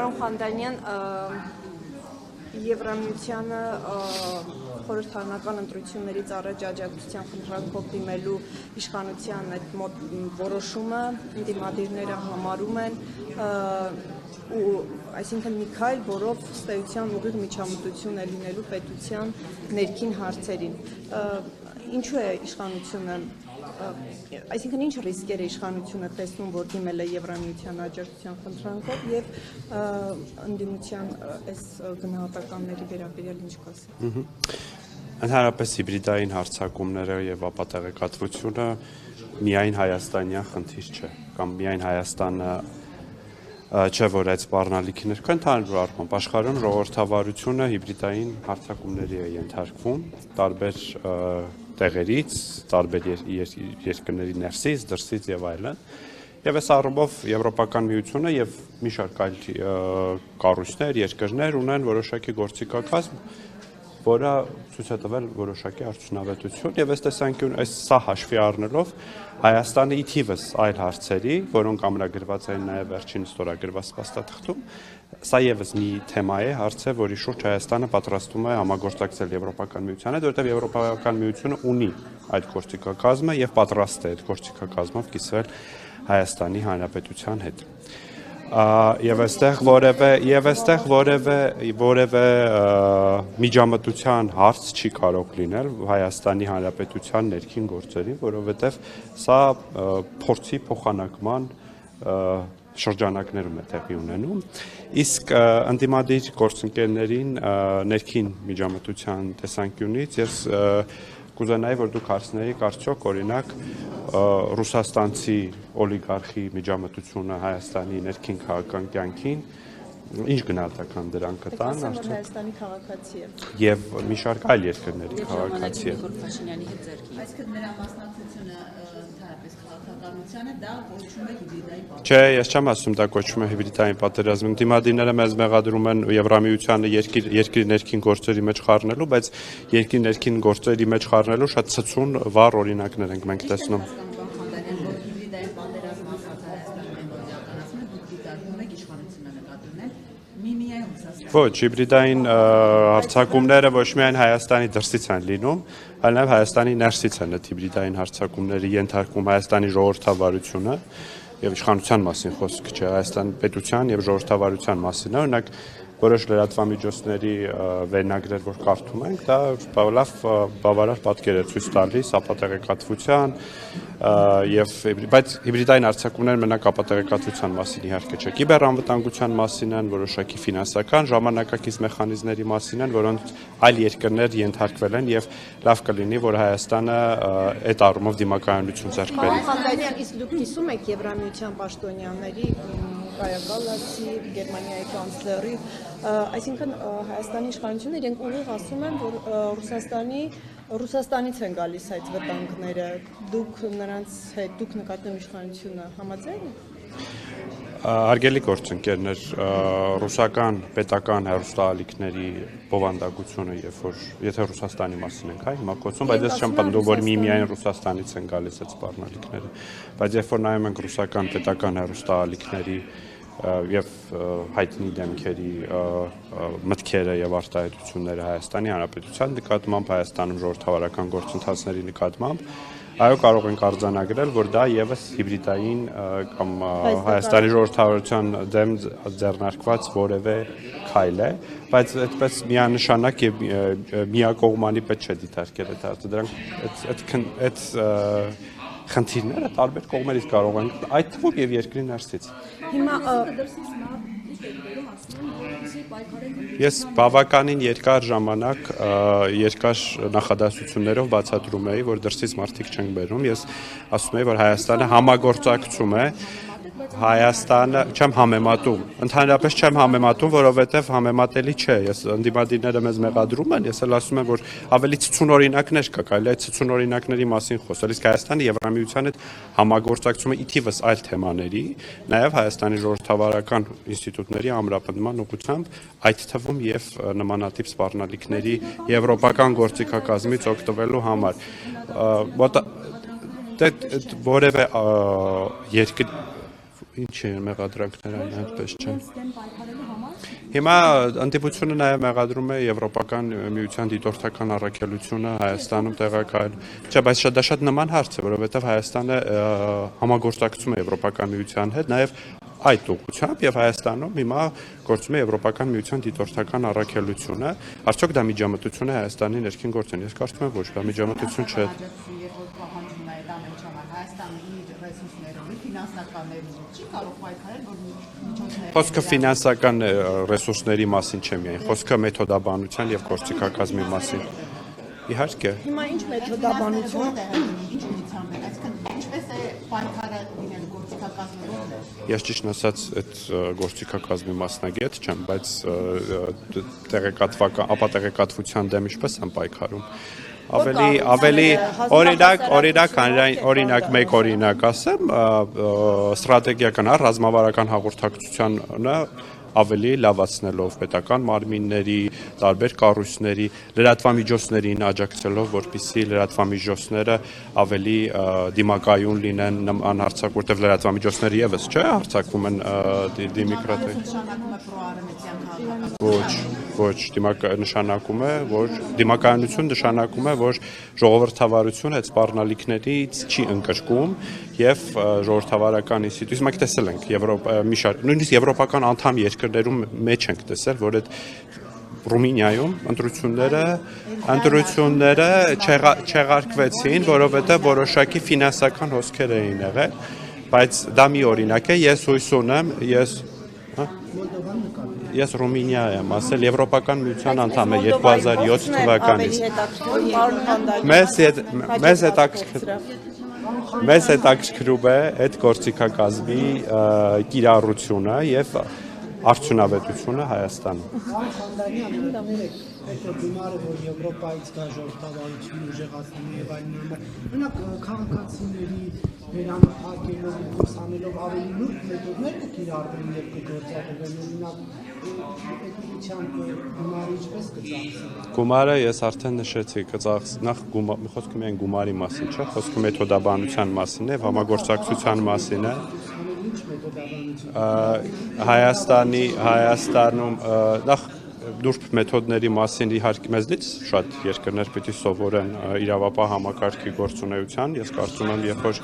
Պարոն Խանդանյան, Եվրամիությանը խորհրդարանական ընտրություններից առաջ աջակցության խնդրանքով դիմելու իշխանության այդ որոշումը դիմադիրները համարում են ու այսինքն մի քայլ, որով ստեյության ուղիղ միջամտություն է լինելու պետության ներքին հարցերին։ Ինչու է իշխանությունը, այսինքն ինչ ռիսկեր է իշխանությունը տեսնում, որ դիմել է Եվրամիության աջակցության խնդրանքով եւ ընդդիմության այս գնահատականների վերաբերյալ ինչ կասեք։ Ընդհանրապես հիբրիդային հարձակումները եւ ապատեղեկատվությունը միայն հայաստանյան խնդիր չէ, կամ միայն Հայաստանը չէ, որ այդ սպառնալիքի ներքո ընդհանուր առմամբ աշխարհում ժողովրդավարությունը հիբրիդային հարձակումների է ենթարկվում տարբեր տեղերից, տարբեր երկրների ներսից, դրսից եւ այլն։ Եվ այս առումով Եվրոպական միությունը եւ մի շարք այլ կառույցներ, երկրներ ունեն որոշակի գործիքակազմ, որը ցույց է տվել որոշակի արդյունավետություն եւ այս տեսանկյուն սա հաշվի առնելով Հայաստանը ի թիվս այլ հարցերի, որոնք ամրագրված են նաեւ վերջին ստորագրված փաստաթղթում, սա եւս մի թեմա է, հարց է, որի շուրջ Հայաստանը պատրաստվում է համագործակցել Եվրոպական միության հետ, որովհետեւ Եվրոպական միությունը ունի այդ գործիքակազմը եւ պատրաստ է այդ գործիքակազմով կիսվել Հայաստանի Հանրապետության հետ։ Եվ այստեղ որևէ միջամտության հարց չի կարող լինել Հայաստանի Հանրապետության ներքին գործերին, որովհետև սա փորձի փոխանակման շրջանակներում է տեղի ունենում, իսկ ընդդիմադիր գործընկերներին ներքին միջամտության տեսանկյունից ես կուզենայի, որ դուք հարցնեիք արդյոք օրինակ ռուսաստանցի օլիգարխի միջամտությունը Հայաստանի ներքին քաղաքական կյանքին ինչ գնահատական դրան կտան արդյոք Հայաստանի քաղաքացի է եւ մի շարք այլ երկրների քաղաքացի է։ Այսինքն նրա մասնակցությունը ընդհանրապես քաղաքականությանը դա կոչվում է հիբրիդային պատերազմ։ Չէ, ես չեմ ասում դա կոչվում է հիբրիդային պատերազմ։ Դիմադիրները մեզ մեղադրում են Եվրամիությանը երկրի ներքին գործերի մեջ խառնելու, բայց երկրի ներքին գործերի մեջ խառնելու շատ ցցուն վառ օրինակներ ենք մենք տեսնում։ Ոչ, հիբրիդային հարձակումները ոչ միայն Հայաստանի դրսից են լինում, այլ նաև Հայաստանի ներսից են այդ հիբրիդային հարձակումների ենթարկվում Հայաստանի ժողովրդավարությունը եւ իշխանության մասին խոսք չէ, Հայաստանի պետության եւ ժողովրդավարության մասին է, օրինակ որոշ լրատվամիջոցների վերնագրեր, որ կարդում ենք, դա բավարար պատկեր է ցույց տալիս ապատեղեկատվության բայց հիբրիդային հարձակումները մենակ ապատեղեկատվության մասին իհարկե չէ, կիբերանվտանգության մասին են, որոշակի ֆինանսական ժամանակակից մեխանիզմների մասին են, որոնց այլ երկրներ ենթարկվել են եւ լավ կլինի, որ Հայաստանը այդ առումով դիմակայունություն ձեռք բերի։ Խանդանյան, իսկ դուք կիսում եք Եվրամիության պաշտոնյաների Կայա Կալասի, Գերմանիայի կանցլերի, այսինքն Հայաստանի իշխանությունը իրենք ուղիղ ասում են, որ Ռուսաստանից են գալիս այդ վտանգները, դուք նրանց հետ, դուք նկատում իշխանությունը համաձայն եք։ Հարգելի գործընկերներ, ռուսական պետական հեռուստաալիքների բովանդակությունը, եթե Ռուսաստանի մասին ենք հիմա խոսում, բայց ես չեմ պնդում, որ միայն Ռուսաստանից են գալիս այդ սպառնալիքները, բայց երբ որ նայում ենք ռուսական պետական հեռուստաալիքների եւ հայտնի դեմքերի մտքերը եւ արտահայտությունները Հայաստանի Հանրապետության նկատմամբ, Հայաստանում ժողովրդավարական գործընթացների նկատմամբ, այո, կարող ենք արձանագրել, որ դա եւս հիբրիդային կամ Հայաստանի ժողովրդավարության դեմ ձեռնարկված որևէ քայլ է, բայց այդպես միանշանակ եւ միակողմանի պետք չէ դիտարկել այդ հարցը, դրանք այդ խնդիրները տարբեր կողմերից կարող են, այդ թվում եւ երկրի ներսից։ Հիմա Ես բավականին երկար ժամանակ երկար նախադասություններով բացատրում էի, որ դրսից մարդիկ չեն բերում, ես ասում էի, որ Հայաստանը համագործակցում է Հայաստանը չեմ համեմատում, ընդհանրապես չեմ համեմատում, որովհետև համեմատելի չէ, ես ընդդիմադիրները մեզ մեղադրում են, ես էլ ասում եմ, որ ավելի ցցուն օրինակներ կա, կարելի է ցցուն օրինակների մասին խոսել, իսկ Հայաստանը Եվրամիության հետ համագործակցում է ի թիվս այլ թեմաների, նաև Հայաստանի ժողովրդավարական ինստիտուտների ամրապնդման ուղղությամբ, այդ թվում եւ նմանատիպ սպառնալիքների եվրոպական գործիքակազմից օգտվելու համար։ Որևէ երկրի Ինչ են մեղադրանքները, այդպես չեն։ Հիմա ընդդիմությունը նաև մեղադրում է Եվրոպական միության դիտորդական առաքելությունը Հայաստանում տեղակայել։ Չէ, բայց դա շատ նման հարց է, որովհետև Հայաստանը համագործակցում է Եվրոպական միության հետ, նաև այդ ուղղությամբ եւ Հայաստանում հիմա գործում է Եվրոպական միության դիտորդական առաքելությունը, արդյոք դա միջամտություն է Հայաստանի ներքին գործին։ Ես կարծում եմ ոչ, դա միջամտություն չէ։ Խոսքը ֆինանսական ռեսուրսների մասին չէ միայն, խոսքը մեթոդաբանության եւ գործիքակազմի մասին։ Իհարկե։ Հիմա ինչ մեթոդաբանություն ինչպես է պայքարը լինելու գործիքակազմը։ Ես ճիշտ ասած այդ գործիքակազմի մասնագետ չեմ, բայց տեղեկատվության դեմ ինչպես են պայքարում։ Ավելի օրինակ մեկ օրինակ ասեմ, ստրատեգիական ռազմավարական հաղորդակցությանը ավելի լավացնելով պետական մարմինների, տարբեր կառույցների, լրատվամիջոցներին աջակցելով, որպեսզի լրատվամիջոցները ավելի դիմակայուն լինեն նման հարցակ, որտեղ լրատվամիջոցները եւս չէ, հարցակվում են դիմիկրատի։ Ոչ, նշանակում է, որ դիմակայունություն նշանակում է, որ ժողովրդավարությունը այդ սպառնալիքներից չի ընկճկում եւ ժողովրդավարական ինստիտուտ, մենք տեսել ենք նույնիսկ եվրոպական անդամ երկրներում մեջ ենք տեսել, որ այդ Ռումինիայում ընտրությունները չեղարկվեցին, որովհետեւ որոշակի ֆինանսական հոսքեր էին եղել, բայց դա մի օրինակ է, ես հույս ունեմ, Ես Ռումինիա եմ ասել, Եվրոպական միության անդամ է 2007 թվականից։ Մեզ հետաքրքրում է այդ գործիքակազմի կիրառությունը եւ արդյունավետությունը Հայաստանում։ Գումարը, որ Եվրոպայից կա ժողովրդավարություն ուժեղացնում եւ այլն, մենակ քաղաքացիների վերանախագելով ու ուսանելով ավելի նուրբ մեթոդներ կիրառվեն եւ կգործադրվեն, օրինակ էդության գումարը ինչպես կծախսվի։ Գումարը ես արդեն նշեցի, նախ խոսքը միայն գումարի մասին չէ, խոսքը մեթոդաբանության մասին է, համագործակցության մասին է։ Հայաստանում նախ դուրբ մեթոդների մասին իհարկե մեզնից շատ երկրներ պիտի սովորեն իրավապահ համակարգի գործունեության, ես կարծում եմ, երբ որ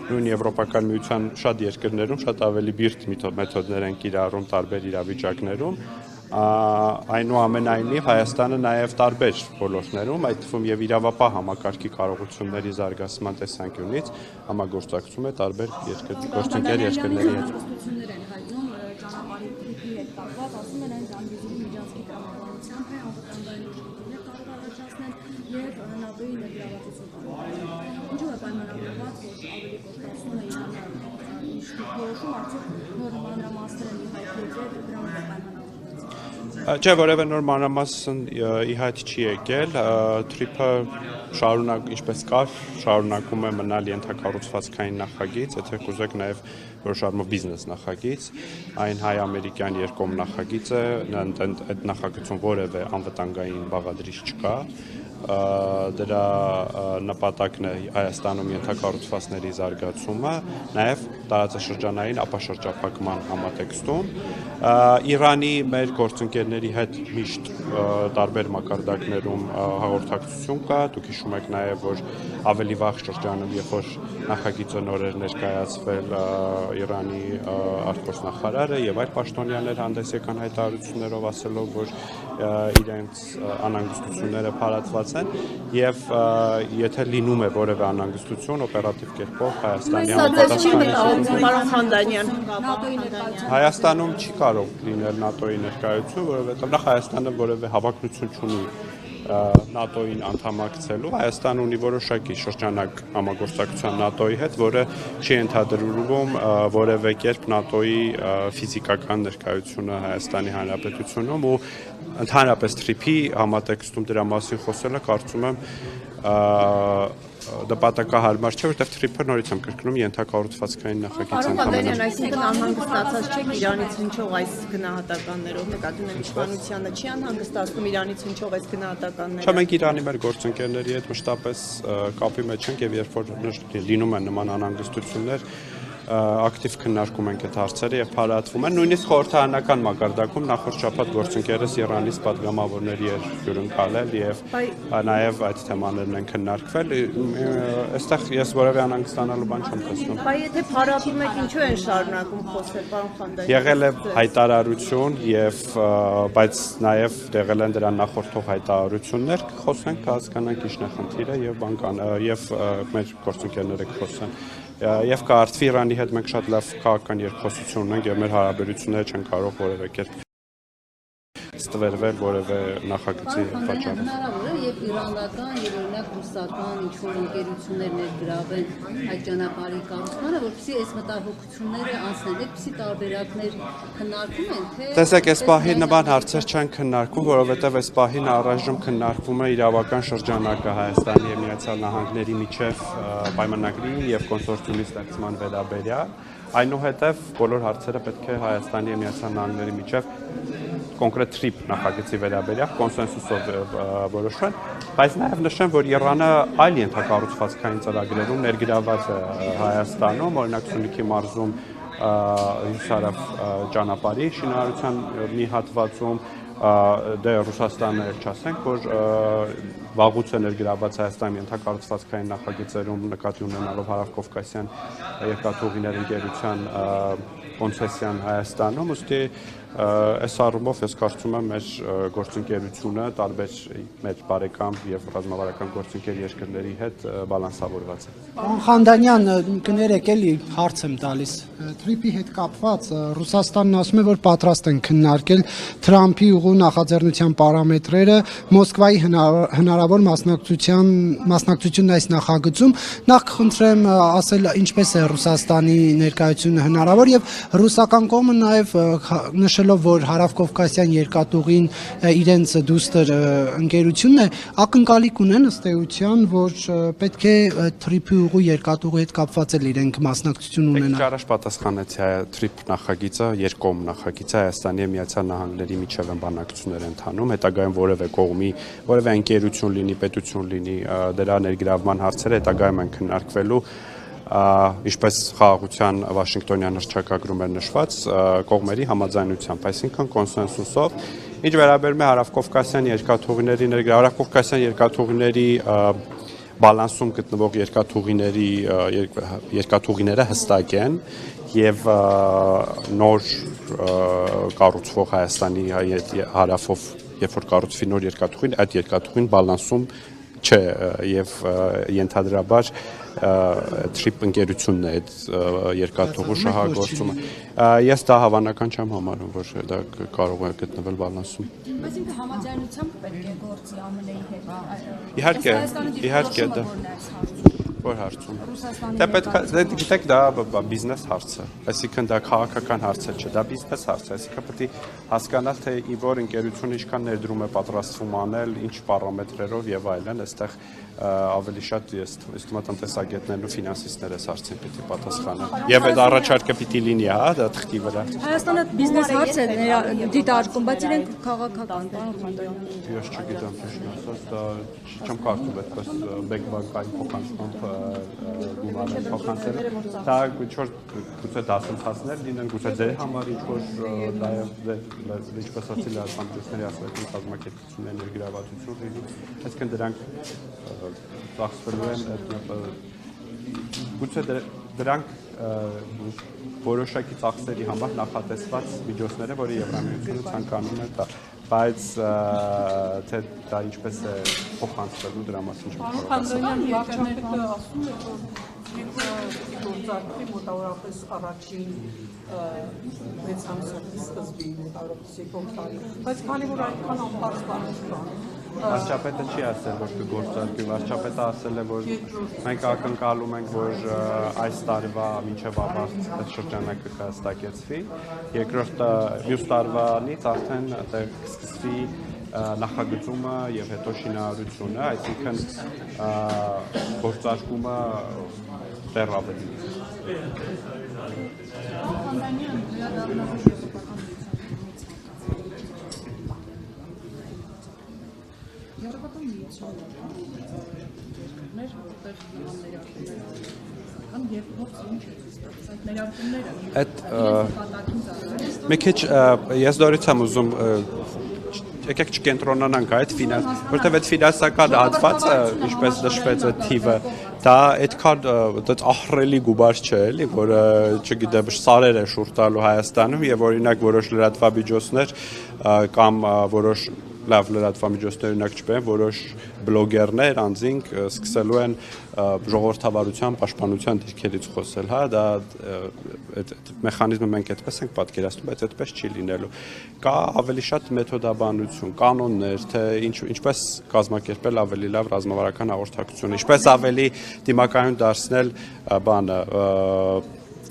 նույն Եվրոպական միության շատ երկրներում շատ ավելի բիրտ մեթոդներ են կիրառում տարբեր իրավիճակներում, այնուամենայնիվ Հայաստանը նաև տարբեր ոլորտներում, այդ թվում եւ իրավապահ համակարգի կարողությունների զարգացման տեսանկյունից համագործակցում է տարբեր գործընկեր երկրների հետ։ Եվ ՆԱՏՕ-ի ներգրավվածություն ինչու է պայմանավորված, որ ավելի կոստացնում է Իրանը որոշում արդյոք նոր մանրամասներ են իհայտ եկել դրանով պայմանավորված։ Չէ, որևէ նոր մանրամասն իհայտ չի եկել, թրիփը ինչպես կար, շարունակում է մնալ ենթակառուցվածքային նախագիծ, եթե կուզեք նաև որոշ առումով բիզնես նախագիծ, այն հայ-ամերիկյան երկկողմ նախագիծ է, այդ նախագծում որևէ անվտանգային բաղադրիչ չկա, դրա նպատակն է Հայաստանում ենթակառուցվածքների զարգացումը, նաև տարածաշրջանային ապաշրջափակման համատեքստում։ Իրանի մեր գործընկերների հետ միշտ տարբեր մակարդակներում հաղորդակցություն կա, դուք հիշում եք նաև, որ ավելի վաղ շրջանում, երբ որ նախագիծը նոր էր ներկայացվել Իրանի արտգործնախարարը եւ այլ պաշտոնյաներ հանդես եկան հայտարարություններով ասելով, որ իրենց անհանգստությունները փարատված են եւ եթե լինում է որևէ անհանգստություն օպերատիվ կերպով Հայաստանի Խանդանյան Հայաստանում չի կարող լինել ՆԱՏՕ-ի ներկայություն, որովհետեւ նախ Հայաստանը որևէ հավակնություն չունի ՆԱՏՕ-ին անդամակցելու, Հայաստանը ունի որոշակի շրջանակ համագործակցության ՆԱՏՕ-ի հետ, որը չի ենթադրվում որևէ կերպ ՆԱՏՕ-ի ֆիզիկական ներկայությունը Հայաստանի Հանրապետությունում ու ընդհանրապես թրիփի համատեքստում դրա մասին խոսելը կարծում եմ նպատակահարմար չէ, որտեղ թրիփը նորից եմ կրկնում ենթակառուցվածքային նախագիծ ընդհանրապես, այսինքն անհանգստացած չեք Իրանից հնչող այս գնահատականներով, նկատի ունեմ իշխանությանը չի անհանգստացնում Իրանից հնչող այս գնահատականները։ Չէ, մենք Իրանի մեր գործընկերների հետ մշտապես կապի մեջ ենք եւ երբ որ լինում են նման անհանգստություններ, ակտիվ քննարկում ենք այդ հարցերը եւ փարատվում են։ Նույնիսկ խորհրդարանական մակարդակում նախորդ շաբաթ գործընկերս Իրանից պատգամավորների էր հյուրընկալել եւ նաեւ այդ թեմաներն են քննարկվել։ Այստեղ ես որևէ անհանգստանալու բան չեմ տեսնում։ Բայց եթե փարատում եք, ինչու են շարունակում խոսել, պարոն Խանդանյան։ Եղել է հայտարարություն եւ բայց նաեւ եղել են դրան նախորդող հայտարարություններ, կխոսենք, կհասկանանք ինչն է խնդիրը եւ բանկան եւ մեր գործընկերները կխոսեն։ Եվ կարծվի Իրանի հետ մենք շատ լավ քաղաքական երկխոսություն ունենք եւ մեր հարաբերությունները չեն կարող որևէ կերպ ստվերվել որևէ նախագծի պատճառով։ Հնարավոր է եւ իրանական եւ օրինակ ռուսական ինչ-որ ընկերություններ ներգրավեն այդ ճանապարհի կառուցմանը, որպեսզի այս մտահոգությունները անցնեն, այդպիսի տարբերակներ քննարկում են, թե Տեսեք, այս պահի նման հարցեր չեն քննարկում, որովհետեւ այս պահին առայժմ քննարկվում է իրավական շրջանակը Հայաստանի եւ Միացյալ Նահանգների միջև պայմանագրի եւ կոնսորցիումի ստեղծման վերաբերյալ, այնուհետեւ բոլոր հարցերը պետք է Հայաստանի եւ Միացյալ Նահանգների միջև կոնկրետ TRIP նախագծի վերաբերյալ կոնսենսուսով որոշվեն, բայց նաև նշեմ, որ Իրանը այլ ենթակառուցվածքային ծրագրերում ներգրավված է Հայաստանում, օրինակ Սյունիքի մարզում հյուսարավ ճանապարհի շինարարության մի հատվածում, դե Ռուսաստանը չասենք, որ վաղուց է ներգրավված Հայաստանի ենթակառուցվածքային նախագծերում նկատի ունենալով Հարավկովկասյան երկաթուղիներ ընկերության կոնցեսիան Հայաստանում, ուստի այս առումով ես կարծում եմ մեր գործընկերությունը տարբեր մեր բարեկամ եւ ռազմավարական գործընկեր երկրների հետ բալանսավորված է։ Պարոն Խանդանյան, կներեք էլի հարց եմ տալիս։ TRIP-ի հետ կապված Ռուսաստանն ասում է, որ պատրաստ են քննարկել Թրամփի ուղու նախաձեռնության պարամետրերը Մոսկվայի հնարավոր մասնակցությունն այս նախագծում։ Նախ կխնդրեմ ասել ինչպես է Ռուսաստանի ներկայությունը հնարավոր եւ ռուսական կողմը նաեւ նշելով, որ Հարավկովկասյան երկաթուղին իրենց դուստր ընկերությունն է, ակնկալիք ունեն ըստ էության, որ պետք է TRIP-ի ուղու երկաթուղի հետ կապված էլ իրենք մասնակցություն ունենան։ Առաջ պատասխանեցի TRIP նախագիծը երկկողմ նախագիծ է Հայաստանի եւ Միացյալ Նահանգների միջև են բանակցություններ ընթանում, հետագայում որևէ կողմի, որևէ ընկերություն լինի, պետություն լինի, դրա ներգրավման հարցերը հետագայում են քննարկվելու ինչպես խաղաղության Վաշինգտոնյան հռչակագրում էր նշված կողմերի համաձայնությամբ, այսինքն կոնսենսուսով, ինչ վերաբերում է Հարավկովկասյան երկաթուղիների Հարավկովկասյան երկաթուղիների բալանսում գտնվող երկաթուղիները հստակ են եւ նոր կառուցվող Հայաստանի հարավով երբ որ կառուցվի նոր երկաթուղին, այդ երկաթուղին բալանսում չէ եւ ենթադրաբար TRIP ընկերությունն է այդ երկաթուղու շահագործումը։ Ես դա հավանական չեմ համարում, որ դա կարող է գտնվել բալանսում։ Բայց ինքը համաձայնությամբ պետք է գործի ԱՄՆ-ի հետ։ Իհարկե դա որ հարցում։ Դա պետք է գիտեք դա բիզնես հարց է, այսինքն դա քաղաքական հարց չէ, դա բիզնես հարց է, այսինքն պետք է հասկանալ թե որ ընկերությունը ինչքան ներդրում է պատրաստվում անել, ինչ պարամետրերով եւ այլն, այստեղ ավելի շատ տնտեսագետներն ու ֆինանսիստները այս հարցին պետք է պատասխանեն։ Եվ այդ առաջարկը պիտի լինի, հա, դա թղթի վրա։ Հայաստանը բիզնես հարց է դիտարկում, բայց իրենք քաղաքական, պարոն Խանդանյան։ Ես չգիտեմ ճիշտ ասած, դա չեմ կարծում այդպես բեքբանկային փոխանցմամբ գումարը փոխանցել։ Դա ինչ-որ գուցե դասընթացներ լինեն, գուցե ձեր համար ինչ-որ նաև ինչպես ասացի լրատվամիջոցների ասոցիացիայի կազմակերպությունների ներգրավվածություն լինի, այսինքն դրանք ծախսվելու են գուցե դրանք որոշակի ծախսերի համար նախատեսված միջոցներ են, որը Եվրամիությունը ցանկանում է տա, բայց թե դա ինչպես է փոխանցվելու դրա մասին չեմ կարող ասել։ Վարչապետը ասում է, որ գործարկվի մոտավորապես առաջին 6 ամսի սկզբին մոտավորապես եկող տարի, բայց քանի որ այդքան անպարզ բաներ կան, Վարչապետը չի ասել, որ կգործարկվի, վարչապետը ասել է, որ մենք ակնկալում ենք, որ այս տարվա մինչև ավարտ այդ շրջանակը կհստակեցվի, երկրորդ մյուս տարվանից արդեն կսկսվի նախագծումը եւ հետո շինարարությունը, այսինքն գործարկումը դեռ ավելի։ Եվրոպական միությունն երկրներ, որտեղ նման ներառումներ կան, եւ փորձ ինչ է ցույց այդ ներարկումները։ Այդ մի քիչ ես դորից եմ ուզում եկեք չկենտրոնանանք այդ ֆինանս, որտեղ այդ ֆինանսական հատվածը, ինչպես նշվեց այդ թիվը, դա այդքան ահռելի գումար չէ, էլի, որը, չգիտեմ, սարեր է շուրջ տալու Հայաստանում եւ օրինակ որոշ լրատվամիջոցներ կամ որոշ լավ լրատվամիջոցներ օրինակ չբերեմ, որոշ բլոգերներ անձինք սկսելու են ժողովրդավարության պաշտպանության դիրքերից խոսել, հա, դա այդ մեխանիզմը մենք այդպես ենք պատկերացնում, բայց այդպես չի լինելու։ Կա ավելի շատ մեթոդաբանություն, կանոններ, թե ինչպես կազմակերպել ավելի լավ ռազմավարական հաղորդակցություն, ինչպես ավելի դիմակայուն դարձնել բանը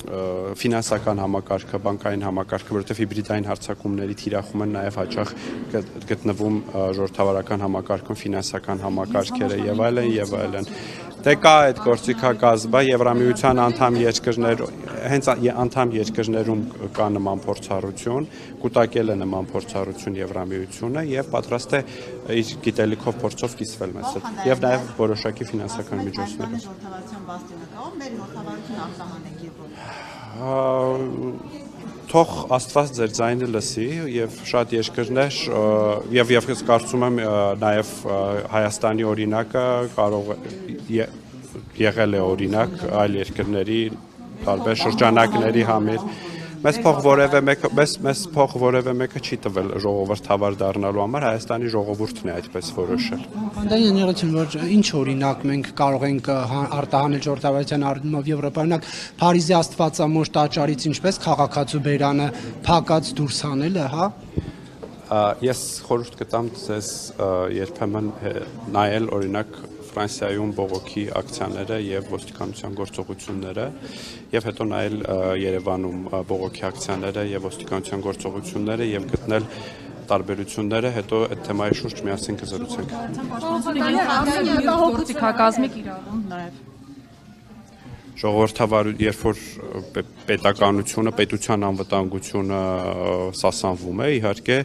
ֆինանսական համակարգը, բանկային համակարգը, որովհետև հիբրիդային հարձակումների թիրախում են նաև հաճախ գտնվում ժողովրդավարական համակարգում ֆինանսական համակարգերը եւ այլն եւ այլն։ Դե կա այդ գործիքակազմը Եվրամիության անդամ երկրներ, հենց անդամ երկրներում կա նման փորձառություն, կուտակել է նման փորձառություն Եվրամիությունը եւ պատրաստ է իր գիտելիքով փորձով կիսվել մեզ հետ եւ նաեւ որոշակի ֆինանսական միջոցներով։ Թող Աստված ձեր ձայնը լսի եւ շատ երկրներ եւ ես կարծում եմ նաեւ Հայաստանի օրինակը կարող եղել է օրինակ այլ երկրների տարբեր շրջանակների համար մեզ փող որևէ մեկը չի տվել ժողովրդավար դառնալու համար Հայաստանի ժողովուրդն է այդպես որոշել։ Անդային ներեցին որ ինչ օրինակ մենք կարող ենք արտահանել ժողովրդավարության առումով Եվրոպայինակ Փարիզի Աստվածամոր տաճարից ինչպես քաղաքացու բերանը փակած դուրս հանելը, հա։ Ես խորհուրդ կտամ ձեզ երբեմն նայել օրինակ Ֆրանսիայում բողոքի ակցիաները եւ ոստիկանության գործողությունները եւ հետո նայել Երևանում բողոքի ակցիաները եւ ոստիկանության գործողությունները եւ գտնել տարբերությունները, հետո այդ թեմայի շուրջ միասին կզրուցենք։ Գործիքակազմիկ իրավունք նաեւ։ Ժողովրդավարություն, երբ որ պետականությունը, պետության անվտանգությունը սասանվում է, իհարկե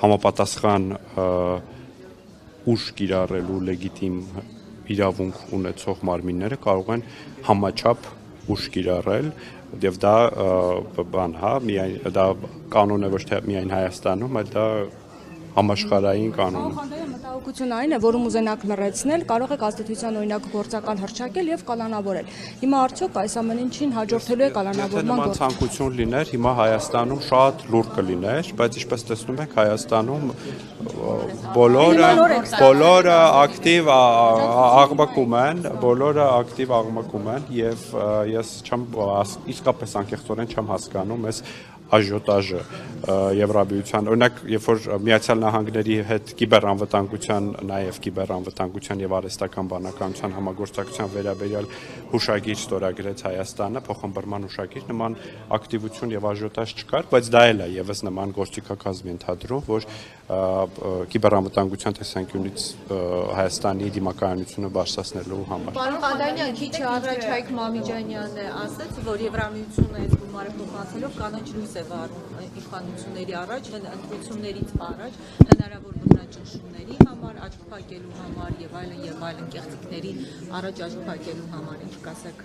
համապատասխան ուժ կիրառելու լեգիտիմ իրավունք ունեցող մարմինները կարող են համաչափ ուժ կիրառել եւ դա բան, հա, միայն դա կանոն է ոչ թե միայն Հայաստանում, այլ դա համաշխարհային կանոն է։ Մտահոգությունը այն է, որում ուզենաք լրացնել, կարող է Կոնստիտուցիան օրինակ գործակալ հռչակել եւ կալանավորել։ Հիմա արդյոք այս ամեն ինչին հաջորդելու է կալանավորման գործը։ Ցանկություն լիներ, հիմա Հայաստանում շատ լուրջ կլիներ, բայց ինչպես տեսնում եք, Հայաստանում բոլորը ակտիվ աղմկում են եւ ես չեմ իսկապես անկեղծորեն չեմ հասկանում այս աժիոտաժը Եվրամիության օրինակ երբ որ Միացյալ Նահանգների հետ կիբերանվտանգության նաև կիբերանվտանգության եւ արհեստական բանականության համագործակցության վերաբերյալ հուշագիր ստորագրեց Հայաստանը փոխհմբռնման հուշագիր նման ակտիվություն եւ աժիոտաժ չկար բայց դա էլ է եւս նման գործիքակազմի ընդհանրում որ կիբերանվտանգության տեսանկյունից Հայաստանի դիմակայունությունը բարձրացնելու համար Պարոն Ղադանյան, քիչ առաջ Հայկ Մամիջանյանն ասաց, որ Եվրամիությունը այս գումարը փոխանցելով կանաչ լույս է վառում իշխանությունների առաջ, ընտրություններից առաջ, հնարավոր բռնաճնշումների համար, աչք փակելու համար եւ այլն կեղծիքների առաջ աչք փակելու համար, ինչ կասեք։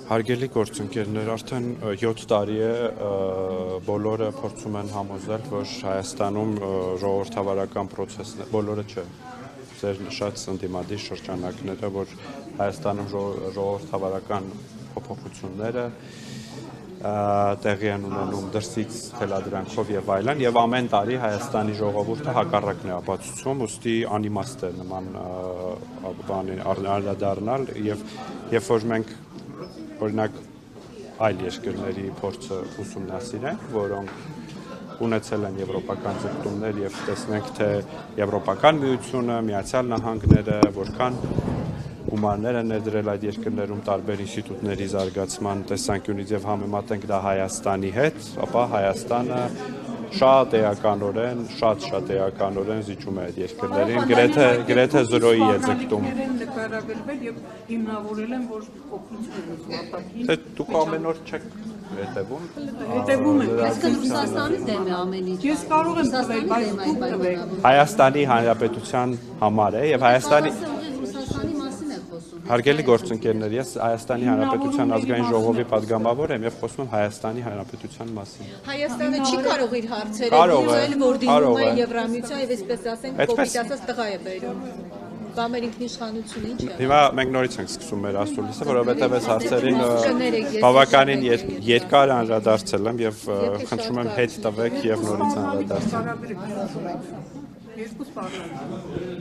Հարգելի գործընկերներ, արդեն 7 տարի է բոլորը փորձում են համոզել, որ Հայաստանում ժողովրդավարական process-ն բոլորը չէ։ Ձեր նշած ընդդիմադիր շրջանակները, որ Հայաստանում ժողովրդավարական փոփոխությունները տեղի են ունենում դրսից թելադրանքով եւ այլն եւ ամեն տարի Հայաստանի ժողովուրդը հակառակն է ապացուցում, ուստի անիմաստ է նման բանի անդրադառնալ եւ երբ որ մենք օրինակ այլ երկրների փորձը ուսումնասիրենք, որոնք ունեցել են եվրոպական ձգտումներ եւ տեսնենք թե Եվրոպական միությունը, Միացյալ Նահանգները որքան գումարներ են ներդրել այդ երկրներում տարբեր ինստիտուտների զարգացման տեսանկյունից եւ համեմատենք դա Հայաստանի հետ, ապա Հայաստանը շատ էականորեն զիջում է այդ երկրներին, գրեթե 0-ի է ձգտում։ Նկարագրվել եւ հիմնավորել են, որ օգնություն արտաքին։ Դե դուք ամեն օր չեք հետևում։ Հետևում եմ, Այսինքն Ռուսաստանի դեմ է ամեն ինչ։ Ես կարող եմ տվել, բայց դուք տվեք։ Հայաստանի Հանրապետության համար է եւ Հայաստանի Ռուսաստանի մասին է խոսում։ Հարգելի գործընկերներ, ես Հայաստանի Հանրապետության ազգային ժողովի падգամավոր եմ եւ խոսում եմ Հայաստանի Հանրապետության մասին։ Հայաստանը չի կարող իր հարցերը Կարող է, լուծել, որ դիմում կարող է է։ Եվրամիության եւ այսպես ասենք կոպիտ ասած տղա է բերում։ Բա մեր ինքնիշխանությունը ինչ է։ Հիմա մենք նորից ենք սկսում մեր ասուլիսը, որովհետեւ այս հարցերին բավականին երկար անդրադարձել եմ եւ խնդրում եմ հետ տվեք եւ նորից անդրադարձել։ Երկուս բառներ։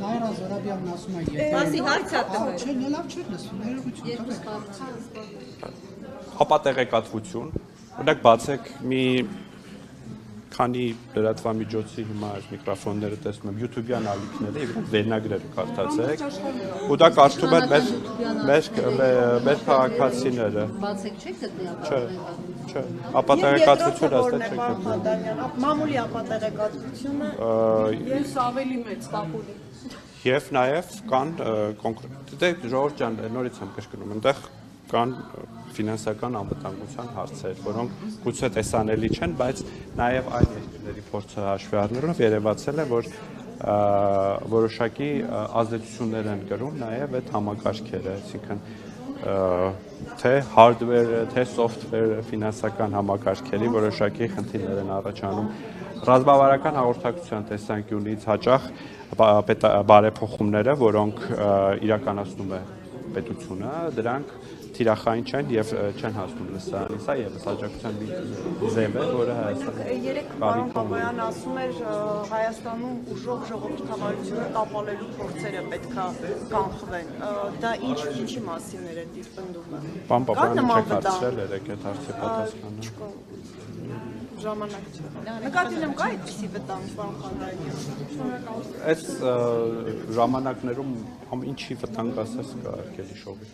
Նայրա Զորաբյանն ասում է Ասի հարց է տվել։ չէ, լավ չէ լսում, ներողություն Երկուս տվեք։ բառ։ Հապատեղեկատվություն, օրինակ բացեք մի քանի լրատվամիջոցի հիմա այս միկրոֆոնները տեսնում եմ YouTube-յան ալիքները եւ վերնագրերը կարդացեք ու դա կարդում են մեր քաղաքացիները Բացեք չեք գտնի չէ հապատեղեկատվություն որն է ասած չեք պարոն Խանդանյան, մամուլի ապատեղեկատվությունը Ես ավելի մեծ պապուլի։ եւ նաեւ կան կոնկրետ դե Ժողովուրդ ջան նորից եմ կրկնում այնտեղ կան ֆինանսական անվտանգության հարցեր, որոնք գուցե տեսանելի չեն, բայց նաև այլ երկրների փորձը հաշվի առնելով երևացել է, որ որոշակի ազդեցություններ են կրում նաև այդ համակարգերը, այսինքն թե hardware-ը, թե software-ը, ֆինանսական համակարգերի որոշակի խնդիրներ են առաջանում։ Ռազմավարական հաղորդակցության տեսանկյունից հաճախ բարեփոխումները, որոնք իրականացնում է պետությունը, դրանք թիրախային չեն եւ չեն հասնում լսարանի, սա եւս աջակցության մի ձև է, որը Հայաստանը երեք պարոն Բաբայան ասում էր Հայաստանում ուժով ժողովրդավարությունը տապալելու փորձերը պետքա կանխվեն։ Դա ինչի մասին էր այդ իր պնդումը։ Պարոն Բաբայան չեք հարցրել, երեք այդ հարցի պատասխանը։ Ժամանակ չէ։ Նկատի ունեմ կա այդպիսի վտանգ, պարոն Խանդանյան։ Այս ժամանակներում ինչի վտանգ ասես կա արկելի շովի։